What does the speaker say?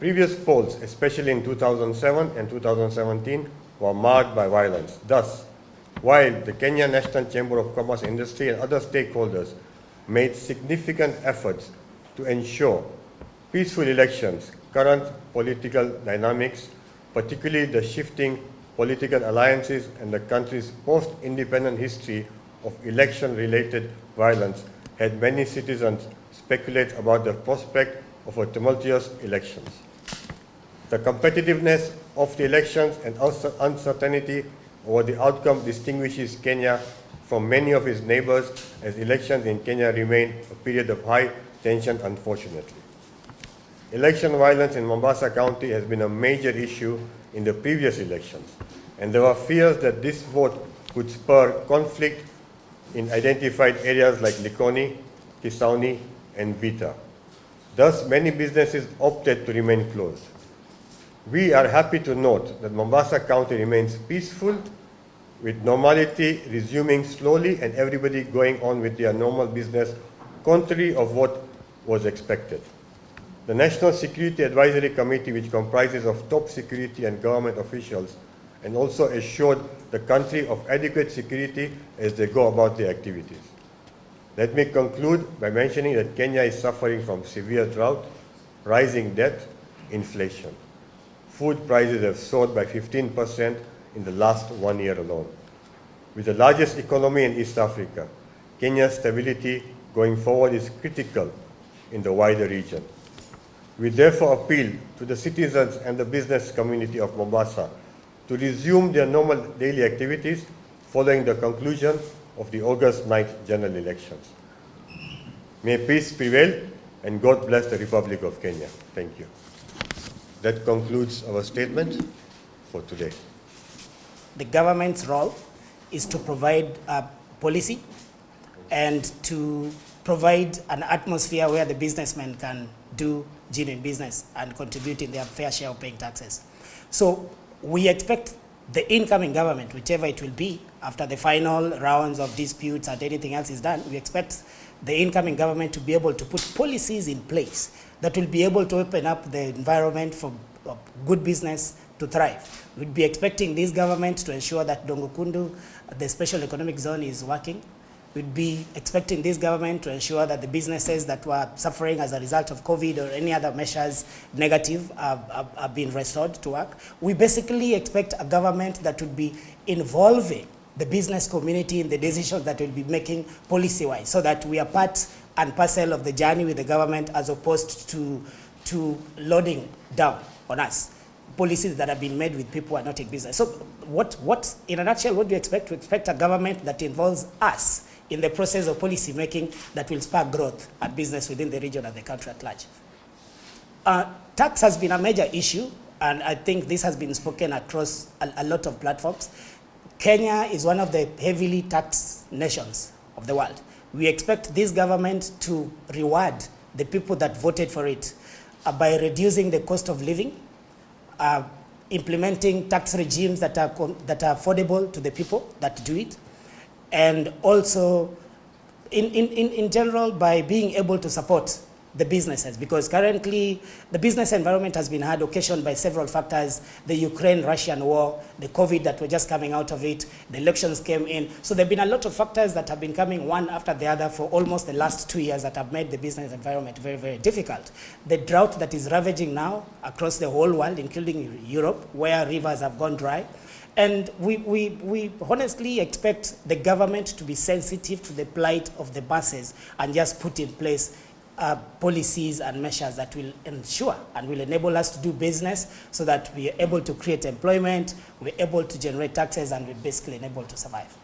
Previous polls, especially in 2007 and 2017, were marked by violence. Thus, while the Kenya National Chamber of Commerce Industry and other stakeholders made significant efforts to ensure peaceful elections, current political dynamics, particularly the shifting political alliances and the country's post-independent history of election-related violence, had many citizens speculate about the prospect of a tumultuous elections. The competitiveness of the elections and uncertainty over the outcome distinguishes Kenya from many of its neighbors, as elections in Kenya remain a period of high tension, unfortunately. Election violence in Mombasa County has been a major issue in the previous elections, and there were fears that this vote could spur conflict in identified areas like Likoni, Kisauni, and Vita. Thus, many businesses opted to remain closed. We are happy to note that Mombasa County remains peaceful, with normality resuming slowly and everybody going on with their normal business, contrary of what was expected. The National Security Advisory Committee, which comprises of top security and government officials, and also assured the country of adequate security as they go about their activities. Let me conclude by mentioning that Kenya is suffering from severe drought, rising debt, inflation. Food prices have soared by 15% in the last 1 year alone. With the largest economy in East Africa, Kenya's stability going forward is critical in the wider region. We therefore appeal to the citizens and the business community of Mombasa to resume their normal daily activities following the conclusion of the August 9th general elections. May peace prevail and God bless the Republic of Kenya. Thank you. That concludes our statement for today. The government's role is to provide policy and to provide an atmosphere where the businessmen can do genuine business and contribute in their fair share of paying taxes. So we expect the incoming government, whichever it will be, after the final rounds of disputes and anything else is done, we expect the incoming government to be able to put policies in place that will be able to open up the environment for good business to thrive. We'd be expecting this government to ensure that Dongokundu, the special economic zone, is working. We'd be expecting this government to ensure that the businesses that were suffering as a result of COVID or any other measures negative are being restored to work. We basically expect a government that would be involving the business community in the decisions that we'll be making policy-wise, so that we are part and parcel of the journey with the government, as opposed to loading down on us policies that have been made with people who are not in business. So what in a nutshell, what do you expect? We expect a government that involves us in the process of policy making that will spark growth and business within the region and the country at large. Tax has been a major issue, and I think this has been spoken across a lot of platforms. Kenya is one of the heavily taxed nations of the world. We expect this government to reward the people that voted for it by reducing the cost of living, implementing tax regimes that are affordable to the people that do it, and also in general by being able to support the businesses, because currently the business environment has been hard, occasioned by several factors: the Ukraine-Russian war, the COVID that we're just coming out of it, the elections came in. So there have been a lot of factors that have been coming one after the other for almost the last 2 years that have made the business environment very, very difficult. The drought that is ravaging now across the whole world, including Europe, where rivers have gone dry. And we honestly expect the government to be sensitive to the plight of the masses and just put in place policies and measures that will ensure and will enable us to do business, so that we are able to create employment, we're able to generate taxes, and we're basically able to survive.